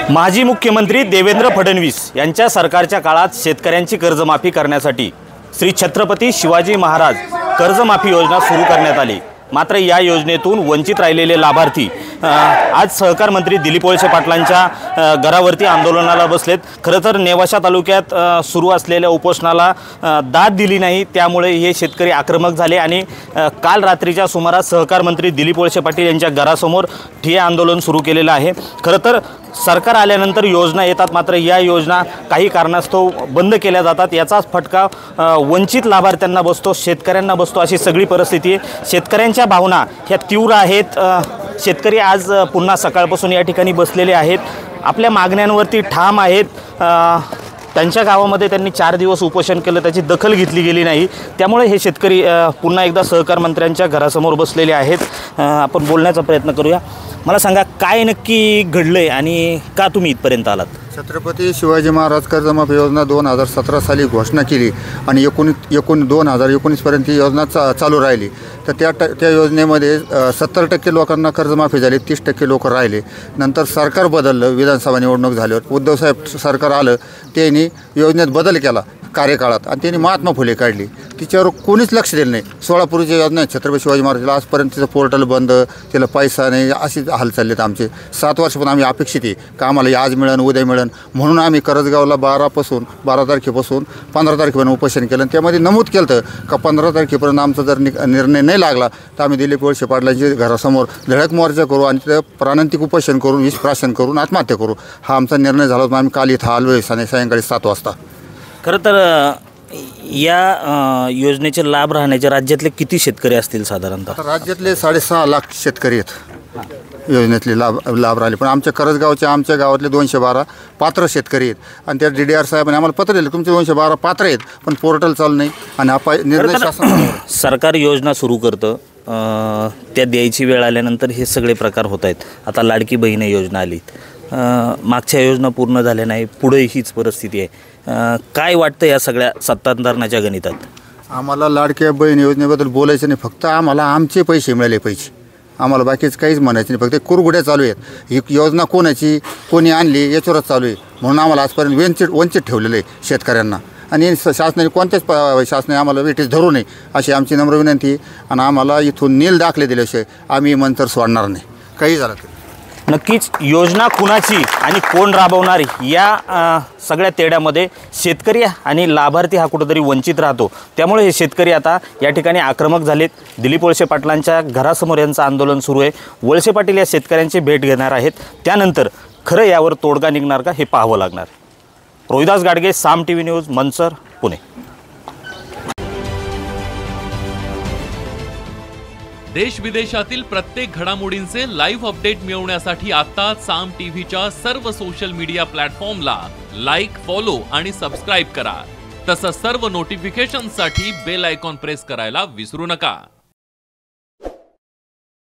माजी मुख्यमंत्री देवेंद्र फडणवीस यांच्या सरकारच्या काळात शेतकऱ्यांची कर्जमाफी करण्यासाठी श्री छत्रपती शिवाजी महाराज कर्जमाफी योजना सुरू करण्यात आली। मात्र या योजनेतून वंचित राहिलेले लाभार्थी आज सहकार मंत्री दिलीप वळसे पाटलांच्या घरावरती आंदोलनाला बसलेत। खरं तर नेवासा तालुक्यात सुरू असलेल्या उपोषणाला दाद दिली नाही, त्यामुळे हे शेतकरी आक्रमक झाले आणि काल रात्रीच्या सुमारास सहकार मंत्री दिलीप वळसे पाटील यांच्या घरासमोर ठिय्या आंदोलन सुरू केलेलं आहे। खरं तर सरकार आल्यानंतर योजना येतात, मात्र या योजना काही कारणास्तव बंद केल्या जातात। याचाच फटका वंचित लाभार्थ्यांना बसतो, शेतकऱ्यांना बसतो, अशी सगळी परिस्थिती आहे। शेतकऱ्यांच्या भावना ह्या तीव्र आहेत। शेतकरी आज पुन्हा सकाळपासून या ठिकाणी बसलेले आहेत, आपल्या मागण्यांवरती ठाम आहेत। त्यांच्या गावामध्ये त्यांनी 4 दिवस उपोषण केलं, त्याची दखल घेतली गेली नाही, त्यामुळे हे शेतकरी पुन्हा एकदा सहकार मंत्र्यांच्या घरासमोर बसलेले आहेत। आपण बोलण्याचा प्रयत्न करूया। मला सांगा, काय नक्की घडलंय आणि का तुम्ही इथपर्यंत आलात? छत्रपती शिवाजी महाराज कर्जमाफी योजना 2017 साली घोषणा केली आणि 2019 पर्यंत ही योजना चालू राहिली। तर त्या योजनेमध्ये 70% लोकांना कर्जमाफी झाली, 30% लोक राहिले। नंतर सरकार बदललं, विधानसभा निवडणूक झाल्यावर उद्धव साहेब सरकार आलं, त्यांनी योजनेत बदल केला कार्यकाळात आणि त्यांनी महात्मा फुले काढली, तिच्यावर कोणीच लक्ष दिलं नाही। 16 पूर्वीच्या योजना छत्रपती शिवाजी महाराजाला आजपर्यंत तिचं पोर्टल बंद, तिला पैसा नाही, अशी हाल चाललेत आमचे। 7 वर्षापासून आम्ही अपेक्षित आहे का आम्हाला आज मिळेल उद्या मिळेल, म्हणून आम्ही करजगावला 12 तारखेपासून 15 तारखेपर्यंत उपोषण केलं। त्यामध्ये नमूद केलं का 15 तारखेपर्यंत आमचा जर निर्णय नाही लागला तर आम्ही दिलीप वळसे पाटलांच्या घरासमोर धडक मोर्चा करू आणि तिथं प्राणांतिक उपोषण करून विषप्राशन करून आत्महत्या करू, हा आमचा निर्णय झाला। आम्ही काल इथं आलो सायंकाळी 7 वाजता। खरं तर या योजनेचे लाभ राहण्याचे राज्यातले किती शेतकरी असतील साधारणतः? राज्यातले 6.5 लाख शेतकरी आहेत योजनेतले लाभ राहिले, पण आमच्या आमच्या गावातले 212 पात्र शेतकरी आहेत आणि त्या DDR साहेबांनी आम्हाला पत्र दिलं तुमचे 212 पात्र आहेत पण पोर्टल चालू नाही आणि हा निर्णय शासन सरकार योजना सुरू करतं, त्या द्यायची वेळ आल्यानंतर हे सगळे प्रकार होत आहेत। आता लाडकी बहीण योजना आली, मागच्या योजना पूर्ण झाल्या नाही, पुढे हीच परिस्थिती आहे। काय वाटतं या सगळ्या सत्तांतरणाच्या गणितात? आम्हाला लाडक्या बहीण योजनेबद्दल बोलायचं नाही, फक्त आम्हाला आमचे पैसे मिळाले पाहिजे, आम्हाला बाकीचं काहीच म्हणायचं नाही। फक्त कुरघुड्या चालू आहेत, ही योजना कोणाची कोणी आणली याच्यावरच चालू आहे, म्हणून आम्हाला आजपर्यंत वंचित ठेवलेलं आहे शेतकऱ्यांना आणि शासनाने कोणत्याच शासनाने आम्हाला वेटीस धरू नये अशी आमची नम्र विनंती। आणि आम्हाला इथून नील दाखले दिल्याशिवाय आम्ही मंतर सोडणार नाही, काही झालं तरी। नक्कीच योजना कुणाची आणि कोण राबवणार या सगळ्या तेढ्यामध्ये शेतकरी आणि लाभार्थी हा कुठेतरी वंचित राहतो, त्यामुळे हे शेतकरी आता या ठिकाणी आक्रमक झालेत। दिलीप वळसे पाटलांच्या घरासमोर यांचं आंदोलन सुरू आहे। वळसे पाटील या शेतकऱ्यांची भेट घेणार आहेत, त्यानंतर खरं यावर तोडगा निघणार का हे पाहावं लागणार। रोहिदास गाडगे, साम TV न्यूज, मनसर, पुणे। देश विदेशातील प्रत्येक घडामोडींचे लाईव्ह अपडेट मिळवण्यासाठी आता साम टीव्हीच्या सर्व सोशल मीडिया प्लॅटफॉर्मला लाईक, फॉलो आणि सबस्क्राईब करा। तसंच सर्व नोटिफिकेशनसाठी बेल आयकॉन प्रेस करायला विसरू नका।